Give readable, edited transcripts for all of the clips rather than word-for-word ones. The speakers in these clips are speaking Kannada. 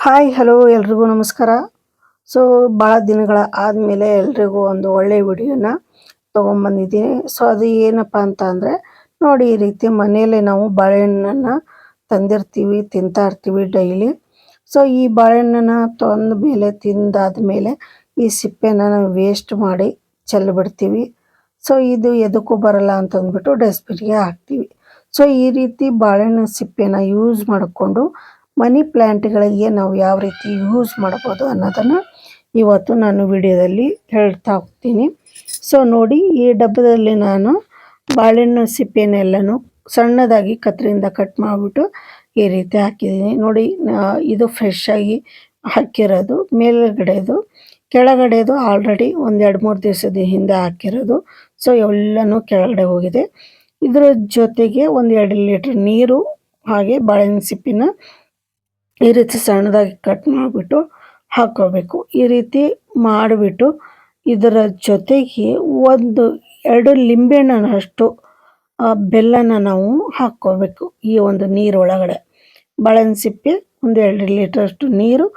ಹಾಯ್ ಹಲೋ ಎಲ್ರಿಗೂ ನಮಸ್ಕಾರ. ಸೊ ಭಾಳ ದಿನಗಳ ಆದಮೇಲೆ ಎಲ್ರಿಗೂ ಒಂದು ಒಳ್ಳೆಯ ವಿಡಿಯೋನ ತೊಗೊಂಬಂದಿದ್ದೀನಿ. ಸೊ ಅದು ಏನಪ್ಪ ಅಂತ ಅಂದರೆ, ನೋಡಿ ಈ ರೀತಿ ಮನೆಯಲ್ಲೇ ನಾವು ಬಾಳೆಹಣ್ಣನ್ನು ತಂದಿರ್ತೀವಿ, ತಿಂತಾ ಇರ್ತೀವಿ ಡೈಲಿ. ಸೊ ಈ ಬಾಳೆಹಣ್ಣನ್ನು ತಂದ ಮೇಲೆ ತಿಂದಾದ್ಮೇಲೆ ಈ ಸಿಪ್ಪೆನ ನಾವು ವೇಸ್ಟ್ ಮಾಡಿ ಚೆಲ್ಲಿಬಿಡ್ತೀವಿ. ಸೊ ಇದು ಎದಕ್ಕೂ ಬರಲ್ಲ ಅಂತಂದ್ಬಿಟ್ಟು ಡಸ್ಟ್ಬಿನ್ಗೆ ಹಾಕ್ತೀವಿ. ಸೊ ಈ ರೀತಿ ಬಾಳೆಹಣ್ಣು ಸಿಪ್ಪೆನ ಯೂಸ್ ಮಾಡಿಕೊಂಡು ಮನಿ ಪ್ಲ್ಯಾಂಟ್ಗಳಿಗೆ ನಾವು ಯಾವ ರೀತಿ ಯೂಸ್ ಮಾಡ್ಬೋದು ಅನ್ನೋದನ್ನು ಇವತ್ತು ನಾನು ವಿಡಿಯೋದಲ್ಲಿ ಹೇಳ್ತಾ ಹೋಗ್ತೀನಿ. ಸೊ ನೋಡಿ, ಈ ಡಬ್ಬದಲ್ಲಿ ನಾನು ಬಾಳೆಹಣ್ಣು ಸಿಪ್ಪೆನೆಲ್ಲನೂ ಸಣ್ಣದಾಗಿ ಕತ್ತರಿಯಿಂದ ಕಟ್ ಮಾಡಿಬಿಟ್ಟು ಈ ರೀತಿ ಹಾಕಿದ್ದೀನಿ. ನೋಡಿ, ಇದು ಫ್ರೆಶ್ ಆಗಿ ಹಾಕಿರೋದು, ಮೇಲ್ಗಡೆದು ಕೆಳಗಡೆದು ಆಲ್ರೆಡಿ ಒಂದು 2-3 ದಿವಸದ ಹಿಂದೆ ಹಾಕಿರೋದು. ಸೊ ಎಲ್ಲನೂ ಕೆಳಗಡೆ ಹೋಗಿದೆ. ಇದರ ಜೊತೆಗೆ ಒಂದು 2 ಲೀಟ್ರ್ ನೀರು, ಹಾಗೆ ಬಾಳೆಹಣ್ಣು ಸಿಪ್ಪಿನ ಈ ರೀತಿ ಸಣ್ಣದಾಗಿ ಕಟ್ ಮಾಡಿಬಿಟ್ಟು ಹಾಕ್ಕೋಬೇಕು. ಈ ರೀತಿ ಮಾಡಿಬಿಟ್ಟು ಇದರ ಜೊತೆಗೆ 1-2 ಲಿಂಬೆಹಣ್ಣಷ್ಟು ಬೆಲ್ಲನ ನಾವು ಹಾಕ್ಕೋಬೇಕು ಈ ಒಂದು ನೀರೊಳಗಡೆ. ಬಾಳೆಹಣ್ಣು ಸಿಪ್ಪೆ, ಒಂದು 2 ಲೀಟ್ರಷ್ಟು ನೀರು,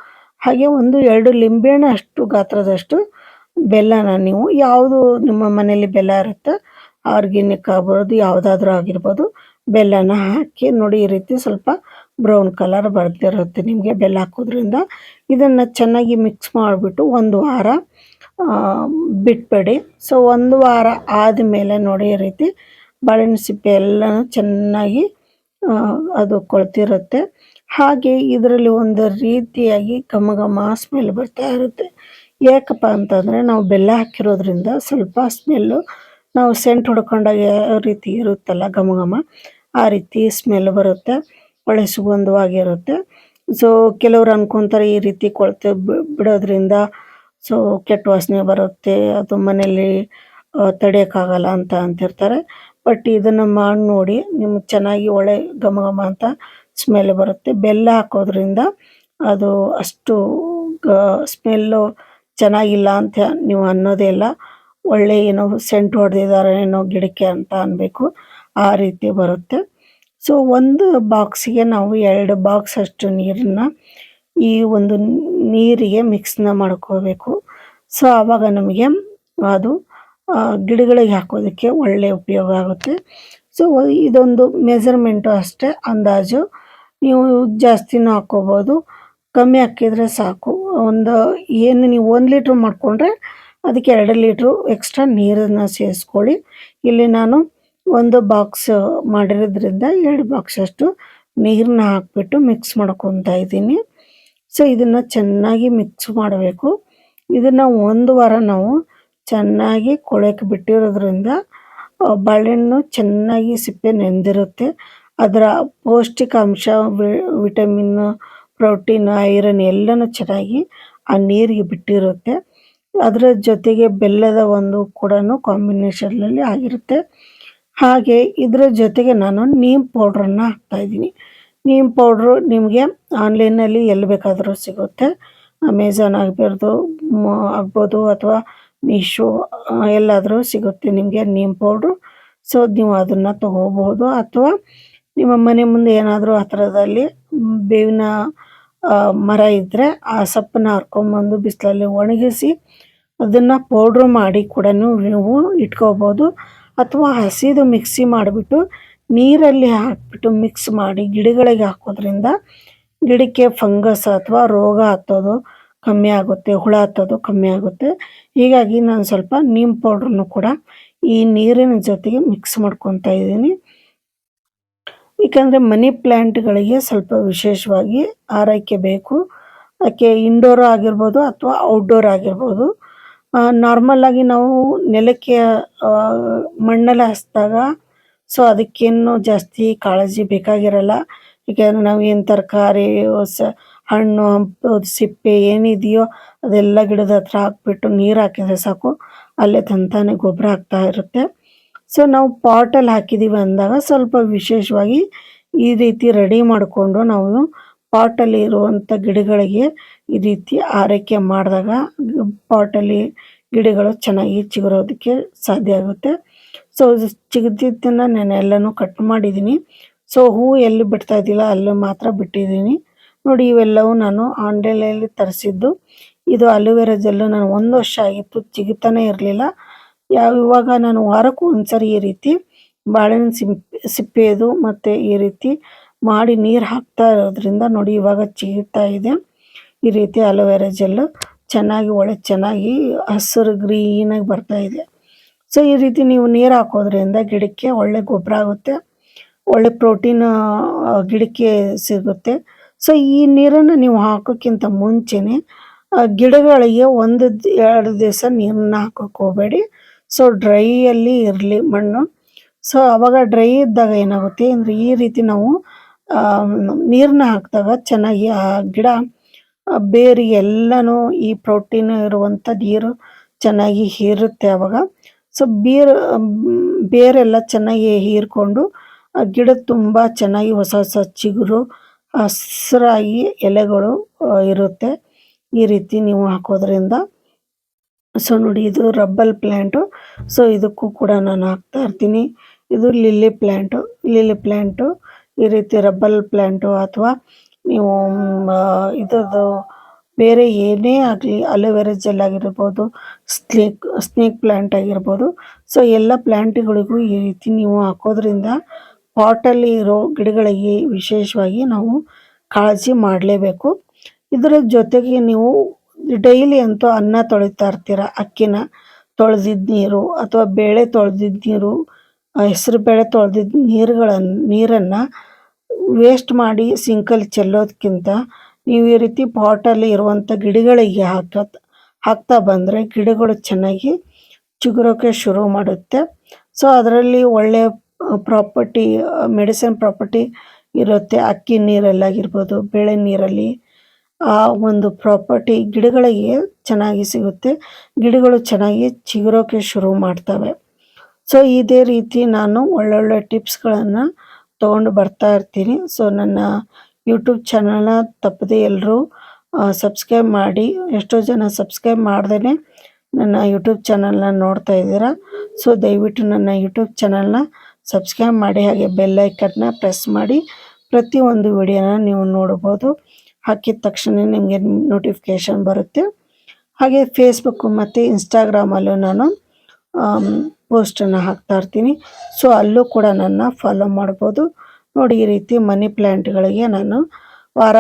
ಹಾಗೆ 1-2 ಲಿಂಬೆಹಣ್ಣು ಅಷ್ಟು ಗಾತ್ರದಷ್ಟು ಬೆಲ್ಲನ, ನೀವು ಯಾವುದು ನಿಮ್ಮ ಮನೇಲಿ ಬೆಲ್ಲ ಇರುತ್ತೆ, ಆರ್ಗ್ಯಾನಿಕ್ ಆಗ್ಬೋದು, ಯಾವುದಾದ್ರೂ ಆಗಿರ್ಬೋದು, ಬೆಲ್ಲನ ಹಾಕಿ ನೋಡಿ. ಈ ರೀತಿ ಸ್ವಲ್ಪ ಬ್ರೌನ್ ಕಲರ್ ಬರ್ತಿರುತ್ತೆ ನಿಮಗೆ ಬೆಲ್ಲ ಹಾಕೋದ್ರಿಂದ. ಇದನ್ನು ಚೆನ್ನಾಗಿ ಮಿಕ್ಸ್ ಮಾಡಿಬಿಟ್ಟು 1 ವಾರ ಬಿಟ್ಬೇಡಿ. ಸೊ 1 ವಾರ ಆದಮೇಲೆ ನೋಡಿ, ಈ ರೀತಿ ಬಾಳೆಹಣ್ಣು ಸಿಪ್ಪೆ ಎಲ್ಲನೂ ಚೆನ್ನಾಗಿ ಅದು ಕೊಳ್ತಿರುತ್ತೆ. ಹಾಗೆ ಇದರಲ್ಲಿ ಒಂದು ರೀತಿಯಾಗಿ ಘಮ ಘಮ ಸ್ಮೆಲ್ ಬರ್ತಾ ಇರುತ್ತೆ. ಯಾಕಪ್ಪ ಅಂತಂದರೆ, ನಾವು ಬೆಲ್ಲ ಹಾಕಿರೋದ್ರಿಂದ ಸ್ವಲ್ಪ ಸ್ಮೆಲ್ಲು, ನಾವು ಸೆಂಟ್ ಹೊಡ್ಕೊಂಡಾಗ ಯಾವ ರೀತಿ ಇರುತ್ತಲ್ಲ ಘಮ ಘಮ, ಆ ರೀತಿ ಸ್ಮೆಲ್ ಬರುತ್ತೆ, ಒಳ್ಳೆ ಸುಗಂಧವಾಗಿರುತ್ತೆ. ಸೊ ಕೆಲವ್ರು ಅನ್ಕೊತಾರೆ ಈ ರೀತಿ ಕೊಳ್ತು ಬಿಡೋದ್ರಿಂದ ಸೊ ಕೆಟ್ಟ ವಾಸನೆ ಬರುತ್ತೆ, ಅದು ಮನೇಲಿ ತಡೆಯೋಕ್ಕಾಗಲ್ಲ ಅಂತ ಅಂತಿರ್ತಾರೆ. ಬಟ್ ಇದನ್ನು ಮಾಡಿ ನೋಡಿ, ನಿಮ್ಗೆ ಚೆನ್ನಾಗಿ ಒಳ್ಳೆ ಘಮ ಘಮ ಅಂತ ಸ್ಮೆಲ್ ಬರುತ್ತೆ. ಬೆಲ್ಲ ಹಾಕೋದ್ರಿಂದ ಅದು ಅಷ್ಟು ಸ್ಮೆಲ್ಲು ಚೆನ್ನಾಗಿಲ್ಲ ಅಂತ ನೀವು ಅನ್ನೋದೇ ಇಲ್ಲ. ಒಳ್ಳೆ ಏನೋ ಸೆಂಟ್ ಹೊಡೆದಿದ್ದಾರೆ ಏನೋ ಗಿಡಕ್ಕೆ ಅಂತ ಅನ್ನಬೇಕು, ಆ ರೀತಿ ಬರುತ್ತೆ. ಸೊ ಒಂದು ಬಾಕ್ಸಿಗೆ ನಾವು 2 ಬಾಕ್ಸ್ ಅಷ್ಟು ನೀರನ್ನು ಈ ಒಂದು ನೀರಿಗೆ ಮಿಕ್ಸ್ನ ಮಾಡ್ಕೋಬೇಕು. ಸೊ ಆವಾಗ ನಮಗೆ ಅದು ಗಿಡಗಳಿಗೆ ಹಾಕೋದಕ್ಕೆ ಒಳ್ಳೆ ಉಪಯೋಗ ಆಗುತ್ತೆ. ಸೊ ಇದೊಂದು ಮೆಜರ್ಮೆಂಟು ಅಷ್ಟೇ, ಅಂದಾಜು. ನೀವು ಜಾಸ್ತಿನೂ ಹಾಕ್ಕೋಬೋದು, ಕಮ್ಮಿ ಹಾಕಿದರೆ ಸಾಕು. ಏನು ನೀವು 1 ಲೀಟ್ರ್ ಮಾಡಿಕೊಂಡ್ರೆ ಅದಕ್ಕೆ 2 ಲೀಟ್ರು ಎಕ್ಸ್ಟ್ರಾ ನೀರನ್ನು ಸೇರಿಸ್ಕೊಳ್ಳಿ. ಇಲ್ಲಿ ನಾನು 1 ಬಾಕ್ಸ್ ಮಾಡಿರೋದ್ರಿಂದ 2 ಬಾಕ್ಸಷ್ಟು ನೀರನ್ನ ಹಾಕಿಬಿಟ್ಟು ಮಿಕ್ಸ್ ಮಾಡ್ಕೊತಾ ಇದ್ದೀನಿ. ಸೊ ಇದನ್ನು ಚೆನ್ನಾಗಿ ಮಿಕ್ಸ್ ಮಾಡಬೇಕು. ಇದನ್ನು 1 ವಾರ ನಾವು ಚೆನ್ನಾಗಿ ಕೊಳೆಯೋಕ್ಕೆ ಬಿಟ್ಟಿರೋದ್ರಿಂದ ಬಾಳೆಹಣ್ಣು ಚೆನ್ನಾಗಿ ಸಿಪ್ಪೆ ನೆಂದಿರುತ್ತೆ. ಅದರ ಪೌಷ್ಟಿಕಾಂಶ, ವಿಟಮಿನ್ನು, ಪ್ರೋಟೀನ್, ಐರನ್ ಎಲ್ಲನೂ ಚೆನ್ನಾಗಿ ಆ ನೀರಿಗೆ ಬಿಟ್ಟಿರುತ್ತೆ. ಅದರ ಜೊತೆಗೆ ಬೆಲ್ಲದ ಒಂದು ಕೂಡ ಕಾಂಬಿನೇಷನ್ನಲ್ಲಿ ಆಗಿರುತ್ತೆ. ಹಾಗೆ ಇದರ ಜೊತೆಗೆ ನಾನು ನೀಮ್ ಪೌಡ್ರನ್ನು ಹಾಕ್ತಾಯಿದ್ದೀನಿ. ನೀಮ್ ಪೌಡ್ರು ನಿಮಗೆ ಆನ್ಲೈನಲ್ಲಿ ಎಲ್ಲಿ ಬೇಕಾದರೂ ಸಿಗುತ್ತೆ. ಅಮೆಝಾನ್ ಆಗ್ಬೋದು ಅಥವಾ ಮೀಶೋ ಎಲ್ಲಾದರೂ ಸಿಗುತ್ತೆ ನಿಮಗೆ ನೀಮ್ ಪೌಡ್ರು. ಸೊ ನೀವು ಅದನ್ನು ತೊಗೋಬೋದು, ಅಥವಾ ನಿಮ್ಮ ಮನೆ ಮುಂದೆ ಏನಾದರೂ ಆ ಥರದಲ್ಲಿ ಬೇವಿನ ಮರ ಇದ್ದರೆ ಆ ಸೊಪ್ಪನ್ನ ಹರ್ಕೊಂಬಂದು ಬಿಸಿಲಲ್ಲಿ ಒಣಗಿಸಿ ಅದನ್ನು ಪೌಡ್ರು ಮಾಡಿ ಕೂಡ ನೀವು ಇಟ್ಕೋಬೋದು. ಅಥವಾ ಹಸಿದು ಮಿಕ್ಸಿ ಮಾಡಿಬಿಟ್ಟು ನೀರಲ್ಲಿ ಹಾಕಿಬಿಟ್ಟು ಮಿಕ್ಸ್ ಮಾಡಿ ಗಿಡಗಳಿಗೆ ಹಾಕೋದ್ರಿಂದ ಗಿಡಕ್ಕೆ ಫಂಗಸ್ ಅಥವಾ ರೋಗ ಹತ್ತೋದು ಕಮ್ಮಿ ಆಗುತ್ತೆ, ಹುಳ ಹತ್ತೋದು ಕಮ್ಮಿ ಆಗುತ್ತೆ. ಹೀಗಾಗಿ ನಾನು ಸ್ವಲ್ಪ ನೀಮ್ ಪೌಡ್ರನ್ನು ಕೂಡ ಈ ನೀರಿನ ಜೊತೆಗೆ ಮಿಕ್ಸ್ ಮಾಡ್ಕೊತಾ ಇದ್ದೀನಿ. ಏಕೆಂದರೆ ಮನಿ ಪ್ಲ್ಯಾಂಟ್ಗಳಿಗೆ ಸ್ವಲ್ಪ ವಿಶೇಷವಾಗಿ ಆರೈಕೆ ಬೇಕು. ಅದಕ್ಕೆ ಇಂಡೋರ್ ಆಗಿರ್ಬೋದು ಅಥವಾ ಔಟ್ಡೋರ್ ಆಗಿರ್ಬೋದು. ನಾರ್ಮಲ್ಲಾಗಿ ನಾವು ನೆಲಕ್ಕೆ ಮಣ್ಣಲ್ಲಿ ಹಾಸಿದಾಗ ಸೊ ಅದಕ್ಕೇನು ಜಾಸ್ತಿ ಕಾಳಜಿ ಬೇಕಾಗಿರಲ್ಲ. ಏಕೆಂದರೆ ನಾವು ಏನು ತರಕಾರಿ, ಹಣ್ಣು, ಹಂಪಲು, ಸಿಪ್ಪೆ ಏನಿದೆಯೋ ಅದೆಲ್ಲ ಗಿಡದ ಹತ್ರ ಹಾಕ್ಬಿಟ್ಟು ನೀರು ಹಾಕಿದರೆ ಸಾಕು, ಅಲ್ಲೇ ತಂತಾನೆ ಗೊಬ್ಬರ ಆಗ್ತಾ ಇರುತ್ತೆ. ಸೊ ನಾವು ಪಾಟಲ್ಲಿ ಹಾಕಿದ್ದೀವಿ ಅಂದಾಗ ಸ್ವಲ್ಪ ವಿಶೇಷವಾಗಿ ಈ ರೀತಿ ರೆಡಿ ಮಾಡಿಕೊಂಡು ನಾವು ಪಾಟಲ್ಲಿ ಇರುವಂಥ ಗಿಡಗಳಿಗೆ ಈ ರೀತಿ ಆರೈಕೆ ಮಾಡಿದಾಗ ಪಾಟಲ್ಲಿ ಗಿಡಗಳು ಚೆನ್ನಾಗಿ ಚಿಗುರೋದಕ್ಕೆ ಸಾಧ್ಯ ಆಗುತ್ತೆ. ಸೊ ಚಿಗುರಿದ್ದನ್ನು ನಾನು ಎಲ್ಲನೂ ಕಟ್ ಮಾಡಿದ್ದೀನಿ. ಸೊ ಹೂವು ಎಲ್ಲಿ ಬಿಡ್ತಾ ಇದ್ದಿಲ್ಲ ಅಲ್ಲಿ ಮಾತ್ರ ಬಿಟ್ಟಿದ್ದೀನಿ. ನೋಡಿ ಇವೆಲ್ಲವೂ ನಾನು ಆನ್ಲೈನಲ್ಲಿ ತರಿಸಿದ್ದು. ಇದು ಅಲೋವೆರಾ ಜೆಲ್ಲು ನಾನು 1 ವರ್ಷ ಆಗಿತ್ತು, ಸಿಗುತ್ತಾನೆ ಇರಲಿಲ್ಲ. ಇವಾಗ ನಾನು ವಾರಕ್ಕೂ ಒಂದ್ಸರಿ ಈ ರೀತಿ ಬಾಳೆಹಣ್ಣು ಸಿಪ್ಪೆದು ಮತ್ತು ಈ ರೀತಿ ಮಾಡಿ ನೀರು ಹಾಕ್ತಾ ಇರೋದ್ರಿಂದ ನೋಡಿ ಇವಾಗ ಚಿಗುರ್ತಾ ಇದೆ. ಈ ರೀತಿ ಅಲೋವೆರಾ ಜೆಲ್ಲು ಚೆನ್ನಾಗಿ ಹಸಿರು ಗ್ರೀನಾಗಿ ಬರ್ತಾ ಇದೆ. ಸೊ ಈ ರೀತಿ ನೀವು ನೀರು ಹಾಕೋದ್ರಿಂದ ಗಿಡಕ್ಕೆ ಒಳ್ಳೆ ಗೊಬ್ಬರ ಆಗುತ್ತೆ, ಒಳ್ಳೆ ಪ್ರೋಟೀನ್ ಗಿಡಕ್ಕೆ ಸಿಗುತ್ತೆ. ಸೊ ಈ ನೀರನ್ನು ನೀವು ಹಾಕೋಕ್ಕಿಂತ ಮುಂಚೆನೇ ಗಿಡಗಳಿಗೆ 1-2 ದಿವಸ ನೀರನ್ನ ಹಾಕೋಕ್ಕೆ ಹೋಗಬೇಡಿ. ಸೊ ಡ್ರೈಯಲ್ಲಿ ಇರಲಿ ಮಣ್ಣು. ಸೊ ಆವಾಗ ಡ್ರೈ ಇದ್ದಾಗ ಏನಾಗುತ್ತೆ ಅಂದರೆ ಈ ರೀತಿ ನಾವು ನೀರನ್ನ ಹಾಕಿದಾಗ ಚೆನ್ನಾಗಿ ಆ ಗಿಡ ಬೇರಿಗೆ ಎಲ್ಲನೂ ಈ ಪ್ರೋಟೀನ್ ಇರುವಂಥ ನೀರು ಚೆನ್ನಾಗಿ ಹೀರುತ್ತೆ ಆವಾಗ. ಸೊ ಬೇರೆಲ್ಲ ಚೆನ್ನಾಗಿ ಹೀರ್ಕೊಂಡು ಗಿಡ ತುಂಬ ಚೆನ್ನಾಗಿ ಹೊಸ ಚಿಗುರು ಹಸಿರಾಗಿ ಎಲೆಗಳು ಇರುತ್ತೆ. ಈ ರೀತಿ ನೀವು ಹಾಕೋದ್ರಿಂದ. ಸೊ ನೋಡಿ ಇದು ರಬ್ಬಲ್ ಪ್ಲ್ಯಾಂಟು. ಸೊ ಇದಕ್ಕೂ ಕೂಡ ನಾನು ಹಾಕ್ತಾ ಇರ್ತೀನಿ. ಇದು ಲಿಲ್ಲಿ ಪ್ಲ್ಯಾಂಟು. ಈ ರೀತಿ ರಬ್ಬಲ್ ಪ್ಲ್ಯಾಂಟು ಅಥವಾ ನೀವು ಇದ್ರದ್ದು ಬೇರೆ ಏನೇ ಆಗಲಿ ಅಲೋವೆರಾ ಜೆಲ್ ಆಗಿರ್ಬೋದು, ಸ್ನೇಕ್ ಪ್ಲ್ಯಾಂಟ್ ಆಗಿರ್ಬೋದು. ಸೊ ಎಲ್ಲ ಪ್ಲ್ಯಾಂಟ್ಗಳಿಗೂ ಈ ರೀತಿ ನೀವು ಹಾಕೋದ್ರಿಂದ ಪಾಟಲ್ಲಿ ಇರೋ ಗಿಡಗಳಿಗೆ ವಿಶೇಷವಾಗಿ ನಾವು ಕಾಳಜಿ ಮಾಡಲೇಬೇಕು. ಇದರ ಜೊತೆಗೆ ನೀವು ಡೈಲಿ ಅಂತೂ ಅನ್ನ ತೊಳಿತಾ ಇರ್ತೀರ, ಅಕ್ಕಿನ ತೊಳೆದಿದ್ದ ನೀರು ಅಥವಾ ಬೇಳೆ ತೊಳೆದಿದ್ದ ನೀರು, ಹೆಸರು ಬೇಳೆ ತೊಳೆದಿದ್ದ ನೀರನ್ನು ವೇಸ್ಟ್ ಮಾಡಿ ಸಿಂಕಲ್ಲಿ ಚೆಲ್ಲೋದಕ್ಕಿಂತ ನೀವು ಈ ರೀತಿ ಪಾಟಲ್ಲಿ ಇರುವಂಥ ಗಿಡಗಳಿಗೆ ಹಾಕ್ತಾ ಬಂದರೆ ಗಿಡಗಳು ಚೆನ್ನಾಗಿ ಚಿಗುರೋಕ್ಕೆ ಶುರು ಮಾಡುತ್ತೆ. ಸೊ ಅದರಲ್ಲಿ ಒಳ್ಳೆಯ ಪ್ರಾಪರ್ಟಿ, ಮೆಡಿಸಿನ್ ಪ್ರಾಪರ್ಟಿ ಇರುತ್ತೆ. ಅಕ್ಕಿ ನೀರಲ್ಲಾಗಿರ್ಬೋದು, ಬೇಳೆ ನೀರಲ್ಲಿ ಆ ಒಂದು ಪ್ರಾಪರ್ಟಿ ಗಿಡಗಳಿಗೆ ಚೆನ್ನಾಗಿ ಸಿಗುತ್ತೆ. ಗಿಡಗಳು ಚೆನ್ನಾಗಿ ಚಿಗುರೋಕ್ಕೆ ಶುರು ಮಾಡ್ತವೆ. ಸೊ ಇದೇ ರೀತಿ ನಾನು ಒಳ್ಳೊಳ್ಳೆ ಟಿಪ್ಸ್ಗಳನ್ನು ತೊಗೊಂಡು ಬರ್ತಾ ಇರ್ತೀನಿ. ಸೊ ನನ್ನ ಯೂಟ್ಯೂಬ್ ಚಾನಲ್ನ ತಪ್ಪದೆ ಎಲ್ಲರೂ ಸಬ್ಸ್ಕ್ರೈಬ್ ಮಾಡಿ. ಎಷ್ಟೋ ಜನ ಸಬ್ಸ್ಕ್ರೈಬ್ ಮಾಡ್ದೇ ನನ್ನ ಯೂಟ್ಯೂಬ್ ಚಾನಲ್ನ ನೋಡ್ತಾ ಇದ್ದೀರಾ. ಸೊ ದಯವಿಟ್ಟು ನನ್ನ ಯೂಟ್ಯೂಬ್ ಚಾನಲ್ನ ಸಬ್ಸ್ಕ್ರೈಬ್ ಮಾಡಿ, ಹಾಗೆ ಬೆಲ್ ಐಕನ್ನ ಪ್ರೆಸ್ ಮಾಡಿ. ಪ್ರತಿಯೊಂದು ವಿಡಿಯೋನ ನೀವು ನೋಡ್ಬೋದು. ಹಾಕಿದ ತಕ್ಷಣ ನಿಮಗೆ ನೋಟಿಫಿಕೇಷನ್ ಬರುತ್ತೆ. ಹಾಗೆ ಫೇಸ್ಬುಕ್ಕು ಮತ್ತು ಇನ್ಸ್ಟಾಗ್ರಾಮಲ್ಲೂ ನಾನು ಪೋಸ್ಟನ್ನು ಹಾಕ್ತಾ ಇರ್ತೀನಿ. ಸೊ ಅಲ್ಲೂ ಕೂಡ ನನ್ನ ಫಾಲೋ ಮಾಡ್ಬೋದು. ನೋಡಿ ಈ ರೀತಿ ಮನಿ ಪ್ಲ್ಯಾಂಟ್ಗಳಿಗೆ ನಾನು ವಾರ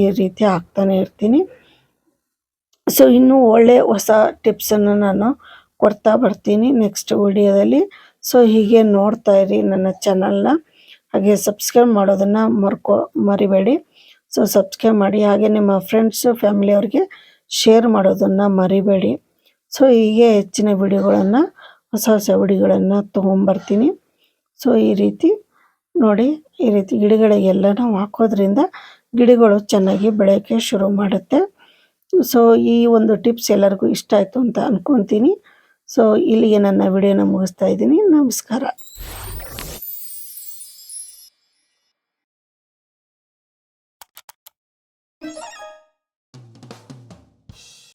ಈ ರೀತಿ ಹಾಕ್ತಾನೆ ಇರ್ತೀನಿ. ಸೊ ಇನ್ನೂ ಒಳ್ಳೆಯ ಹೊಸ ಟಿಪ್ಸನ್ನು ನಾನು ಕೊಡ್ತಾ ಬರ್ತೀನಿ ನೆಕ್ಸ್ಟ್ ವಿಡಿಯೋದಲ್ಲಿ. ಸೊ ಹೀಗೆ ನೋಡ್ತಾ ಇರಿ ನನ್ನ ಚಾನಲ್ನ. ಹಾಗೆ ಸಬ್ಸ್ಕ್ರೈಬ್ ಮಾಡೋದನ್ನು ಮರಿಬೇಡಿ. ಸೊ ಸಬ್ಸ್ಕ್ರೈಬ್ ಮಾಡಿ, ಹಾಗೆ ನಿಮ್ಮ ಫ್ರೆಂಡ್ಸು ಫ್ಯಾಮಿಲಿಯವ್ರಿಗೆ ಶೇರ್ ಮಾಡೋದನ್ನು ಮರಿಬೇಡಿ. ಸೊ ಹೀಗೆ ಹೆಚ್ಚಿನ ವಿಡಿಯೋಗಳನ್ನು, ಹೊಸ ವಿಡಿಯೋಗಳನ್ನು ತೊಗೊಂಬರ್ತೀನಿ. ಸೊ ಈ ರೀತಿ ನೋಡಿ, ಈ ರೀತಿ ಗಿಡಗಳಿಗೆಲ್ಲ ನಾವು ಹಾಕೋದ್ರಿಂದ ಗಿಡಗಳು ಚೆನ್ನಾಗಿ ಬೆಳೆಯೋಕ್ಕೆ ಶುರು ಮಾಡುತ್ತೆ. ಸೊ ಈ ಒಂದು ಟಿಪ್ಸ್ ಎಲ್ಲರಿಗೂ ಇಷ್ಟ ಆಯಿತು ಅಂತ ಅಂದ್ಕೊತೀನಿ. ಸೊ ಇಲ್ಲಿಗೆ ನನ್ನ ವಿಡಿಯೋನ ಮುಗಿಸ್ತಾ ಇದ್ದೀನಿ. ನಮಸ್ಕಾರ.